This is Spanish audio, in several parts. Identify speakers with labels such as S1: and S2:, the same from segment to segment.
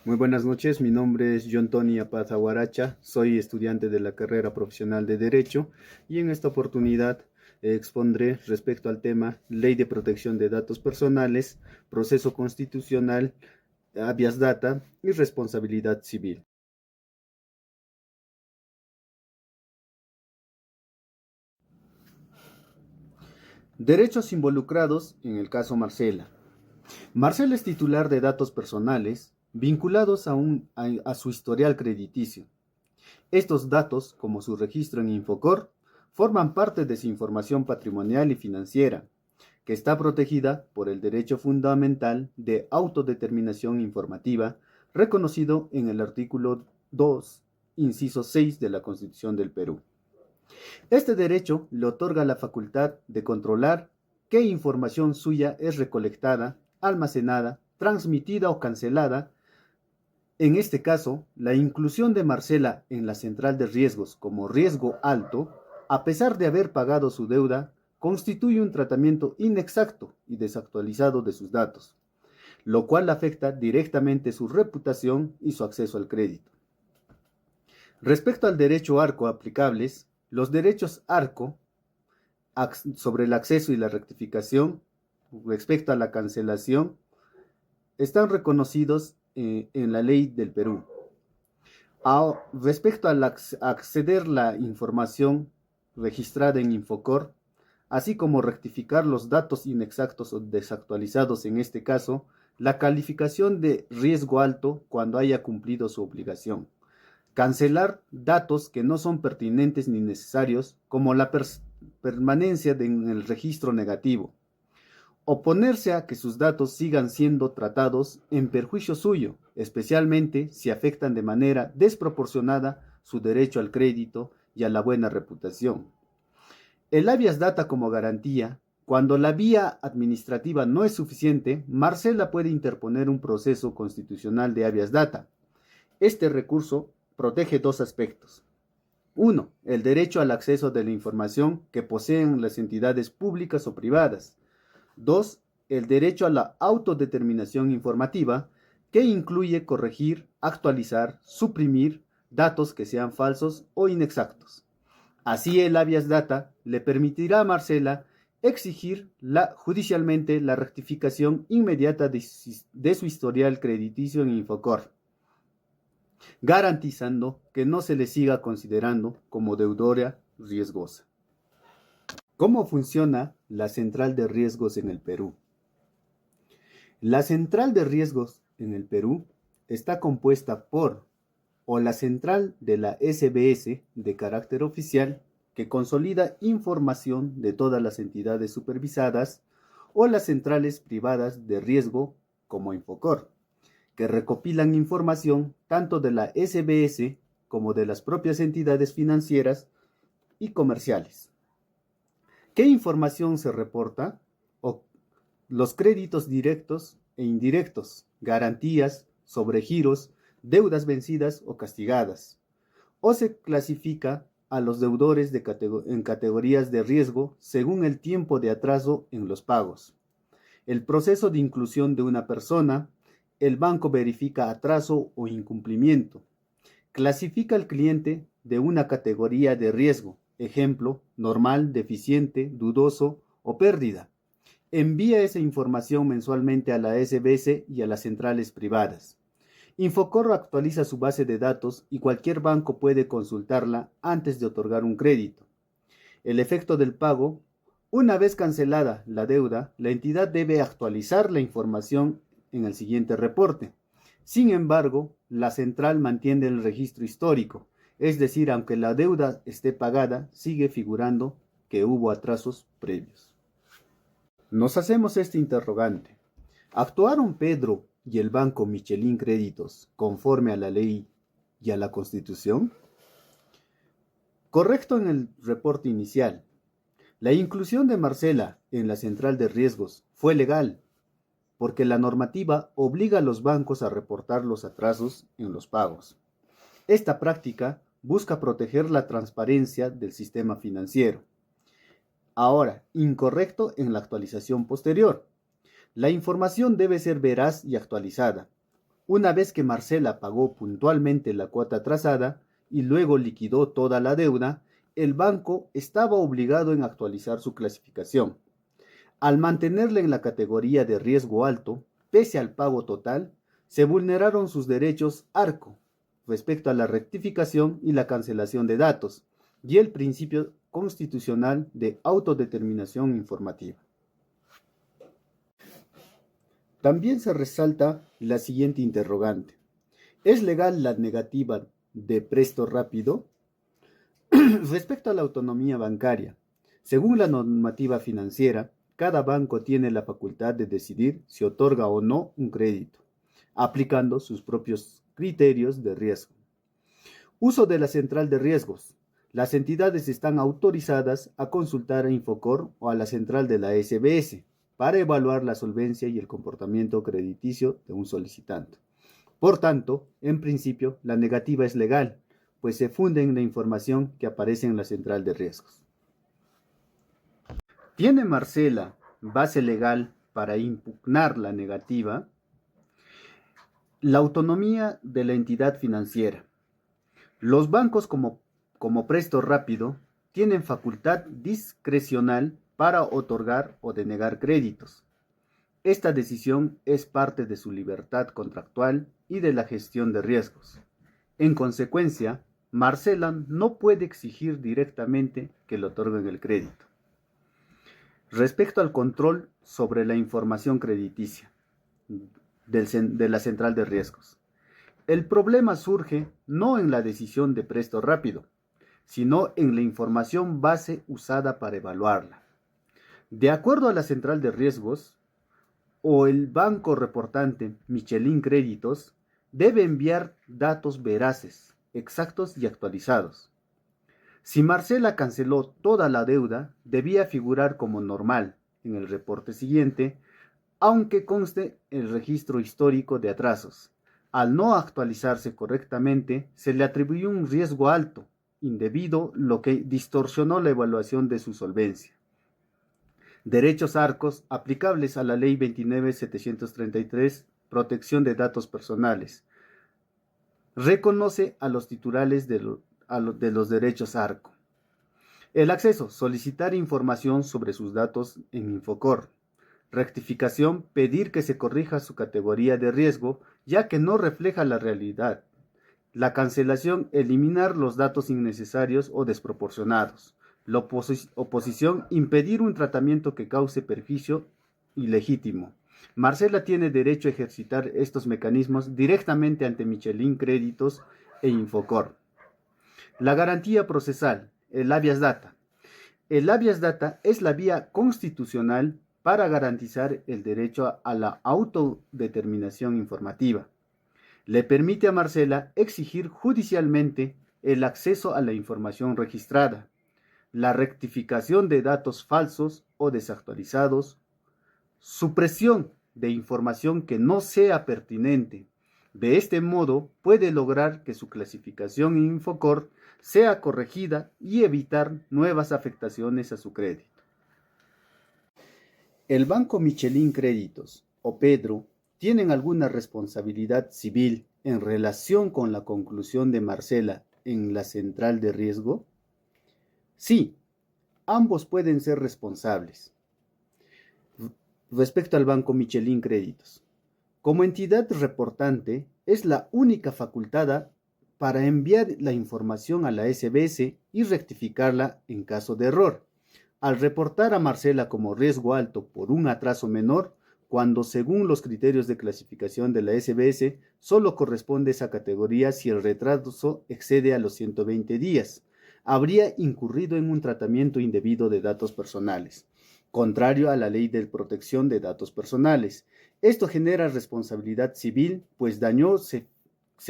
S1: Muy buenas noches, mi nombre es John Tony Apaz Aguaracha, soy estudiante de la carrera profesional de Derecho y en esta oportunidad expondré respecto al tema Ley de Protección de Datos Personales, Proceso Constitucional, Habeas Data y Responsabilidad Civil. Derechos involucrados en el caso Marcela. Marcela es titular de datos personales vinculados a su historial crediticio. Estos datos, como su registro en Infocor, forman parte de su información patrimonial y financiera, que está protegida por el derecho fundamental de autodeterminación informativa, reconocido en el artículo 2, inciso 6 de la Constitución del Perú. Este derecho le otorga la facultad de controlar qué información suya es recolectada, almacenada, transmitida o cancelada. En este caso, la inclusión de Marcela en la central de riesgos como riesgo alto, a pesar de haber pagado su deuda, constituye un tratamiento inexacto y desactualizado de sus datos, lo cual afecta directamente su reputación y su acceso al crédito. Respecto al derecho ARCO aplicables, los derechos ARCO sobre el acceso y la rectificación, respecto a la cancelación, están reconocidos en la ley del Perú. Respecto al acceder la información registrada en Infocor, así como rectificar los datos inexactos o desactualizados en este caso, la calificación de riesgo alto cuando haya cumplido su obligación. Cancelar datos que no son pertinentes ni necesarios, como la permanencia en el registro negativo. Oponerse a que sus datos sigan siendo tratados en perjuicio suyo, especialmente si afectan de manera desproporcionada su derecho al crédito y a la buena reputación. El habeas data como garantía. Cuando la vía administrativa no es suficiente, Marcela puede interponer un proceso constitucional de habeas data. Este recurso protege dos aspectos. 1. El derecho al acceso de la información que poseen las entidades públicas o privadas. 2. El derecho a la autodeterminación informativa, que incluye corregir, actualizar, suprimir datos que sean falsos o inexactos. Así, el habeas data le permitirá a Marcela exigir judicialmente la rectificación inmediata de su historial crediticio en Infocor, garantizando que no se le siga considerando como deudora riesgosa. ¿Cómo funciona la central de riesgos en el Perú? La central de riesgos en el Perú está compuesta por o la central de la SBS de carácter oficial, que consolida información de todas las entidades supervisadas, o las centrales privadas de riesgo como Infocor, que recopilan información tanto de la SBS como de las propias entidades financieras y comerciales. ¿Qué información se reporta? Los créditos directos e indirectos, garantías, sobregiros, deudas vencidas o castigadas. O se clasifica a los deudores en categorías de riesgo según el tiempo de atraso en los pagos. El proceso de inclusión de una persona, el banco verifica atraso o incumplimiento. Clasifica al cliente de una categoría de riesgo, ejemplo, normal, deficiente, dudoso o pérdida. Envía esa información mensualmente a la SBS y a las centrales privadas. Infocor actualiza su base de datos y cualquier banco puede consultarla antes de otorgar un crédito. El efecto del pago. Una vez cancelada la deuda, la entidad debe actualizar la información en el siguiente reporte. Sin embargo, la central mantiene el registro histórico, es decir, aunque la deuda esté pagada, sigue figurando que hubo atrasos previos. Nos hacemos este interrogante. ¿Actuaron Pedro y el banco Michelin Créditos conforme a la ley y a la Constitución? Correcto en el reporte inicial. La inclusión de Marcela en la central de riesgos fue legal, porque la normativa obliga a los bancos a reportar los atrasos en los pagos. Esta práctica busca proteger la transparencia del sistema financiero. Ahora, incorrecto en la actualización posterior. La información debe ser veraz y actualizada. Una vez que Marcela pagó puntualmente la cuota atrasada y luego liquidó toda la deuda, el banco estaba obligado en actualizar su clasificación. Al mantenerla en la categoría de riesgo alto, pese al pago total, se vulneraron sus derechos ARCO respecto a la rectificación y la cancelación de datos y el principio constitucional de autodeterminación informativa. También se resalta la siguiente interrogante. ¿Es legal la negativa de presto rápido? Respecto a la autonomía bancaria, según la normativa financiera, cada banco tiene la facultad de decidir si otorga o no un crédito, aplicando sus propios criterios de riesgo. Uso de la central de riesgos. Las entidades están autorizadas a consultar a Infocor o a la central de la SBS para evaluar la solvencia y el comportamiento crediticio de un solicitante. Por tanto, en principio, la negativa es legal, pues se funde en la información que aparece en la central de riesgos. ¿Tiene Marcela base legal para impugnar la negativa? La autonomía de la entidad financiera. Los bancos como Presto Rápido tienen facultad discrecional para otorgar o denegar créditos. Esta decisión es parte de su libertad contractual y de la gestión de riesgos. En consecuencia, Marcela no puede exigir directamente que le otorguen el crédito. Respecto al control sobre la información crediticia de la central de riesgos, el problema surge no en la decisión de Presto Rápido, sino en la información base usada para evaluarla. De acuerdo a la central de riesgos, o el banco reportante Michelin Créditos debe enviar datos veraces, exactos y actualizados. Si Marcela canceló toda la deuda, debía figurar como normal en el reporte siguiente, aunque conste el registro histórico de atrasos. Al no actualizarse correctamente, se le atribuyó un riesgo alto, indebido, lo que distorsionó la evaluación de su solvencia. Derechos ARCOS aplicables a la Ley 29.733, protección de datos personales. Reconoce a los titulares de los derechos ARCO. El acceso, solicitar información sobre sus datos en Infocor. Rectificación, pedir que se corrija su categoría de riesgo, ya que no refleja la realidad. La cancelación, eliminar los datos innecesarios o desproporcionados. La oposición, impedir un tratamiento que cause perjuicio ilegítimo. Marcela tiene derecho a ejercitar estos mecanismos directamente ante Michelin Créditos e Infocor. La garantía procesal, el habeas data. El habeas data es la vía constitucional para garantizar el derecho a la autodeterminación informativa. Le permite a Marcela exigir judicialmente el acceso a la información registrada, la rectificación de datos falsos o desactualizados, supresión de información que no sea pertinente. De este modo, puede lograr que su clasificación en Infocor sea corregida y evitar nuevas afectaciones a su crédito. ¿El Banco Michelin Créditos o Pedro tienen alguna responsabilidad civil en relación con la conclusión de Marcela en la central de riesgo? Sí, ambos pueden ser responsables. Respecto al Banco Michelin Créditos, como entidad reportante, es la única facultada para enviar la información a la SBS y rectificarla en caso de error, al reportar a Marcela como riesgo alto por un atraso menor, cuando según los criterios de clasificación de la SBS, solo corresponde esa categoría si el retraso excede a los 120 días. Habría incurrido en un tratamiento indebido de datos personales, contrario a la Ley de Protección de Datos Personales. Esto genera responsabilidad civil, pues daño se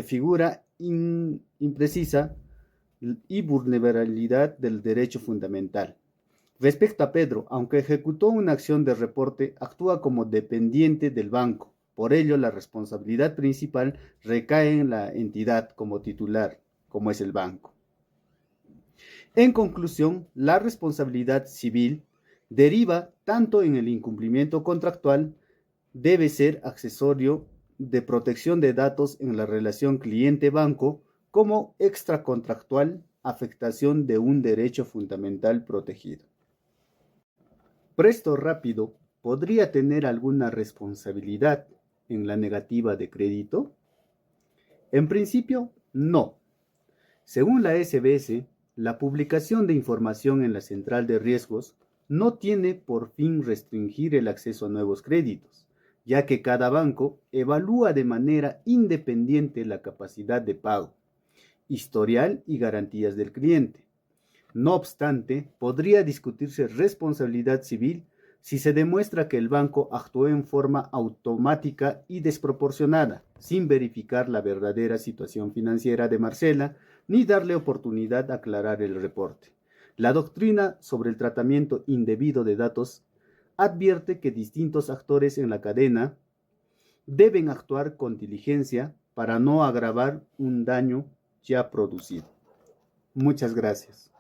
S1: figura imprecisa y vulnerabilidad del derecho fundamental. Respecto a Pedro, aunque ejecutó una acción de reporte, actúa como dependiente del banco. Por ello, la responsabilidad principal recae en la entidad como titular, como es el banco. En conclusión, la responsabilidad civil deriva tanto en el incumplimiento contractual, debe ser accesorio de protección de datos en la relación cliente-banco como extracontractual, afectación de un derecho fundamental protegido. Presto Rápido podría tener alguna responsabilidad en la negativa de crédito. En principio, no. Según la SBS, la publicación de información en la central de riesgos no tiene por fin restringir el acceso a nuevos créditos, ya que cada banco evalúa de manera independiente la capacidad de pago, historial y garantías del cliente. No obstante, podría discutirse responsabilidad civil si se demuestra que el banco actuó en forma automática y desproporcionada, sin verificar la verdadera situación financiera de Marcela, ni darle oportunidad de aclarar el reporte. La doctrina sobre el tratamiento indebido de datos advierte que distintos actores en la cadena deben actuar con diligencia para no agravar un daño ya producido. Muchas gracias.